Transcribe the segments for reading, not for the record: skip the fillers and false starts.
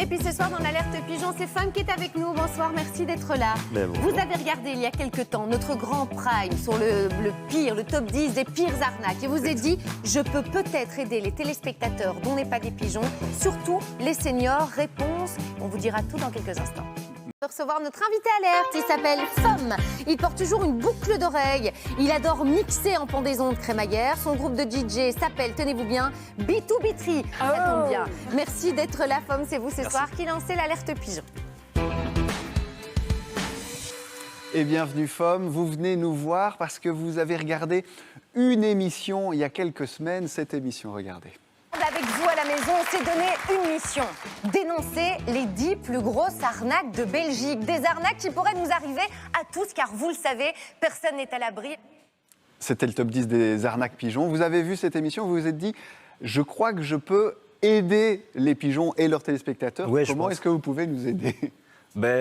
Et puis ce soir dans l'Alerte Pigeon, c'est Femme qui est avec nous. Bonsoir, merci d'être là. Vous avez regardé il y a quelques temps notre grand prime sur le top 10 des pires arnaques. Et vous avez dit, je peux peut-être aider les téléspectateurs dont n'est pas des pigeons, surtout les seniors. Réponse, on vous dira tout dans quelques instants. On va recevoir notre invité alerte, il s'appelle Fom. Il porte toujours une boucle d'oreille. Il adore mixer en pendaison de crémaillère. Son groupe de DJ s'appelle, tenez-vous bien, B2B3. Ça tombe bien. Merci d'être là, Fom. C'est vous ce soir qui lancez l'Alerte Pigeon. Et bienvenue, Fom. Vous venez nous voir parce que vous avez regardé une émission il y a quelques semaines. Cette émission, regardez. Avec vous à la maison, on s'est donné une mission. Dénoncer les 10 plus grosses arnaques de Belgique. Des arnaques qui pourraient nous arriver à tous, car vous le savez, personne n'est à l'abri. C'était le top 10 des arnaques pigeons. Vous avez vu cette émission, vous vous êtes dit, je crois que je peux aider les pigeons et leurs téléspectateurs. Ouais, comment est-ce que vous pouvez nous aider ?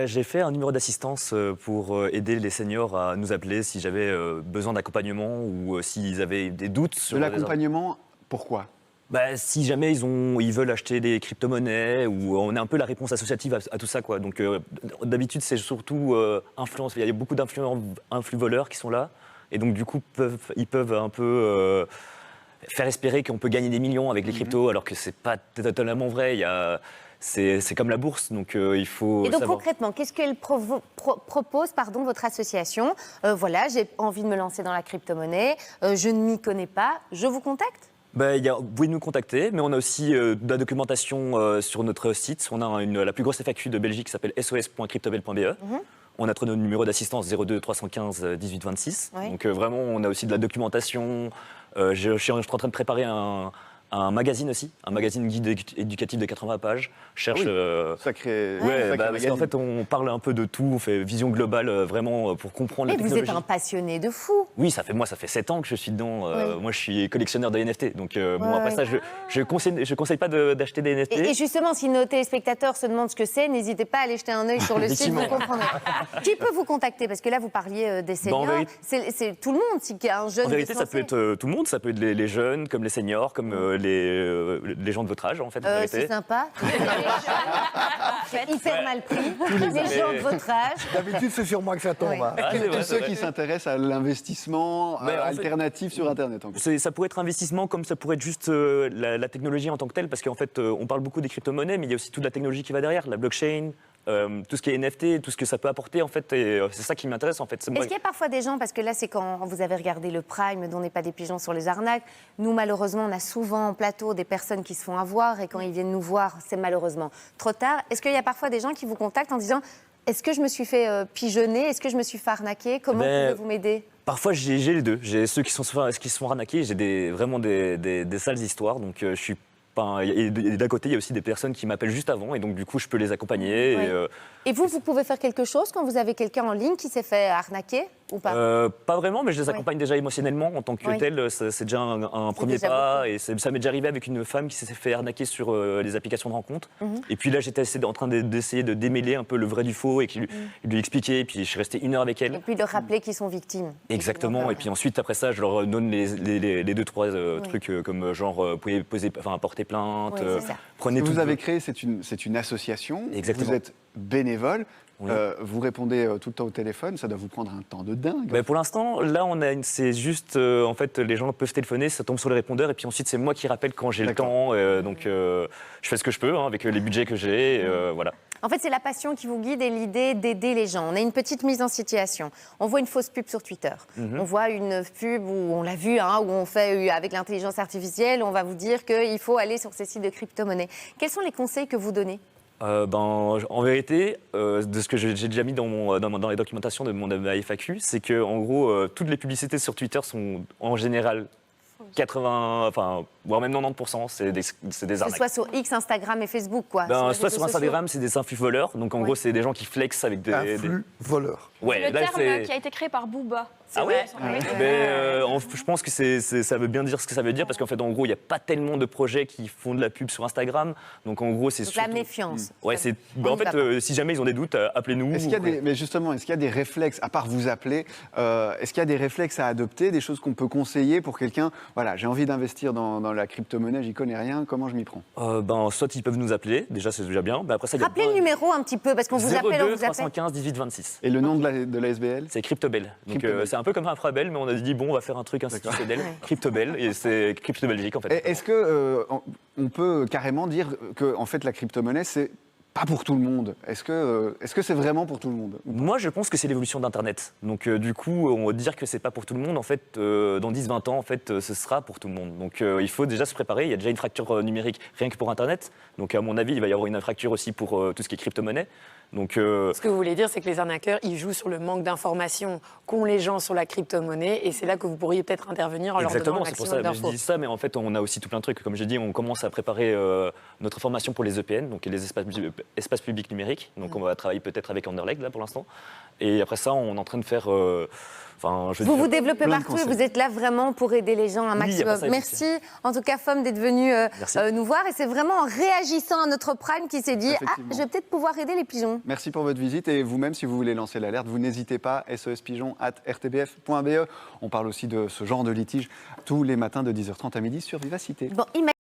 J'ai fait un numéro d'assistance pour aider les seniors à nous appeler si j'avais besoin d'accompagnement ou s'ils avaient des doutes sur de l'accompagnement, pourquoi ? Si jamais ils veulent acheter des crypto-monnaies, ou on est un peu la réponse associative à tout ça, quoi. Donc d'habitude c'est surtout influence. Il y a beaucoup d'influx-voleurs qui sont là, et donc du coup ils peuvent un peu faire espérer qu'on peut gagner des millions avec les cryptos, alors que c'est pas totalement vrai. C'est comme la bourse, donc il faut. Et donc savoir. concrètement, qu'est-ce qu'elle propose, votre association ? Voilà, j'ai envie de me lancer dans la crypto-monnaie, je ne m'y connais pas, je vous contacte ? Vous pouvez nous contacter, mais on a aussi de la sur notre site. On a la plus grosse FAQ de Belgique qui s'appelle sos.cryptobel.be. On a notre numéro d'assistance 02 315 18 26. Oui. Donc vraiment, on a aussi de la documentation. Je suis en train de préparer un magazine aussi, un magazine guide éducatif de 80 pages. Cherche. Sacré. Parce qu'en fait, on parle un peu de tout, on fait vision globale vraiment pour comprendre la technologie. Mais vous êtes un passionné de fou. Oui, ça fait 7 ans que je suis dedans. Moi, je suis collectionneur de NFT. Donc, après ça, je conseille pas d'acheter des NFT. Et justement, si nos téléspectateurs se demandent ce que c'est, n'hésitez pas à aller jeter un œil sur le site, vous comprendrez. Qui peut vous contacter ? Parce que là, vous parliez des seniors. C'est tout le monde, si un jeune. En vérité, ça peut être tout le monde. Ça peut être les jeunes, comme les seniors, comme les gens de votre âge, en fait. C'est sympa. Hyper mal pris. Les gens de votre âge. D'habitude, c'est sur moi que ça tombe. Tous ceux qui s'intéressent à l'investissement alternatif sur Internet. Ça pourrait être investissement, comme ça pourrait être juste la technologie en tant que telle, parce qu'en fait, on parle beaucoup des crypto-monnaies, mais il y a aussi toute la technologie qui va derrière, la blockchain. Tout ce qui est NFT, tout ce que ça peut apporter en fait, et c'est ça qui m'intéresse en fait. Est-ce qu'il y a parfois des gens, parce que là c'est quand vous avez regardé le Prime dont n'est pas des pigeons sur les arnaques, nous malheureusement on a souvent en plateau des personnes qui se font avoir et quand ils viennent nous voir c'est malheureusement trop tard. Est-ce qu'il y a parfois des gens qui vous contactent en disant est-ce que je me suis fait pigeonner, est-ce que je me suis fait arnaquer, comment pouvez-vous m'aider ? Parfois j'ai les deux, j'ai ceux qui se font arnaquer, j'ai vraiment des sales histoires, donc je suis. Et d'un côté, il y a aussi des personnes qui m'appellent juste avant et donc du coup, je peux les accompagner. Oui. Et vous pouvez faire quelque chose quand vous avez quelqu'un en ligne qui s'est fait arnaquer ou pas ? Pas vraiment, mais je les accompagne déjà émotionnellement en tant que tel. C'est déjà un premier pas. Et ça m'est déjà arrivé avec une femme qui s'est fait arnaquer sur les applications de rencontres. Et puis là, j'étais en train d'essayer de démêler un peu le vrai du faux et lui expliquer. Et puis je suis resté 1 heure avec elle. Et puis de rappeler qu'ils sont victimes. Exactement. Et puis ensuite, après ça, je leur donne les 2-3 trucs comme genre, vous pouvez porter plainte. Prenez tout. Vous avez créé, c'est une association. Exactement. Vous êtes bénévole. Oui. Vous répondez tout le temps au téléphone, ça doit vous prendre un temps de dingue. Pour l'instant, là, c'est juste, en fait, les gens peuvent téléphoner, ça tombe sur le répondeur, et puis ensuite, c'est moi qui rappelle quand j'ai le temps. Donc, je fais ce que je peux avec les budgets que j'ai, voilà. En fait, c'est la passion qui vous guide et l'idée d'aider les gens. On a une petite mise en situation. On voit une fausse pub sur Twitter. On voit une pub où on l'a vu, où on fait avec l'intelligence artificielle, on va vous dire qu'il faut aller sur ces sites de crypto-monnaie. Quels sont les conseils que vous donnez ? En vérité, de ce que j'ai déjà mis dans les documentations de ma FAQ, c'est que en gros, toutes les publicités sur Twitter sont en général 80, voire même 90%, c'est des arnaques. Soit sur X, Instagram et Facebook, quoi. Soit sur Instagram, c'est des influx voleurs. Donc en gros, c'est des gens qui flexent avec des influx voleurs. Ouais, le terme qui a été créé par Booba. Ah oui. Je pense que ça veut bien dire ce que ça veut dire parce qu'en fait, en gros, il n'y a pas tellement de projets qui font de la pub sur Instagram. Donc en gros, c'est surtout... la méfiance. Ouais, en fait, si jamais ils ont des doutes, appelez-nous. Mais justement, est-ce qu'il y a des réflexes, à part vous appeler, est-ce qu'il y a des réflexes à adopter, des choses qu'on peut conseiller pour quelqu'un, voilà, j'ai envie d'investir dans dans la crypto-monnaie, j'y connais rien, comment je m'y prends? Soit ils peuvent nous appeler, déjà c'est déjà bien. Après, ça, il y a Rappelez le numéro un petit peu, parce qu'on vous appelle, on 02 vous appelle. 315 18 26. Et le nom de la SBL? C'est Cryptobel. Donc Cryptobel. c'est un peu comme Infrabel, mais on a dit bon, on va faire un truc institutionnel, Cryptobel, et c'est Crypto Belgique en fait. Est-ce que on peut carrément dire que en fait la crypto-monnaie c'est pas pour tout le monde? Est-ce que c'est vraiment pour tout le monde? Moi, je pense que c'est l'évolution d'Internet. Donc, du coup, on va dire que c'est pas pour tout le monde. En fait, dans 10-20 ans, en fait, ce sera pour tout le monde. Donc, il faut déjà se préparer. Il y a déjà une fracture numérique rien que pour Internet. Donc, à mon avis, il va y avoir une fracture aussi pour tout ce qui est crypto-monnaie. Donc, Ce que vous voulez dire, c'est que les arnaqueurs, ils jouent sur le manque d'informations qu'ont les gens sur la crypto-monnaie, et c'est là que vous pourriez peut-être intervenir en leur donnant exactement, un c'est pour maximum ça. Mais je d'infos. dis ça, mais en fait, on a aussi tout plein de trucs. Comme j'ai dit, on commence à préparer notre formation pour les EPN, donc les espaces publics numériques. Donc, on va travailler peut-être avec Anderlecht là pour l'instant. Et après ça, on est en train de faire. Vous développez plein de partout et conseils. vous êtes là vraiment pour aider les gens un Oui, il y a pas maximum. ça, Merci en tout cas, Femme, d'être venue Merci. nous voir. Et c'est vraiment en réagissant à notre Prime qui s'est dit Effectivement. je vais peut-être pouvoir aider les pigeons. Merci pour votre visite et vous-même, si vous voulez lancer l'alerte, vous n'hésitez pas, sespigeon@rtbf.be. On parle aussi de ce genre de litige tous les matins de 10h30 à midi sur Vivacité. Bon,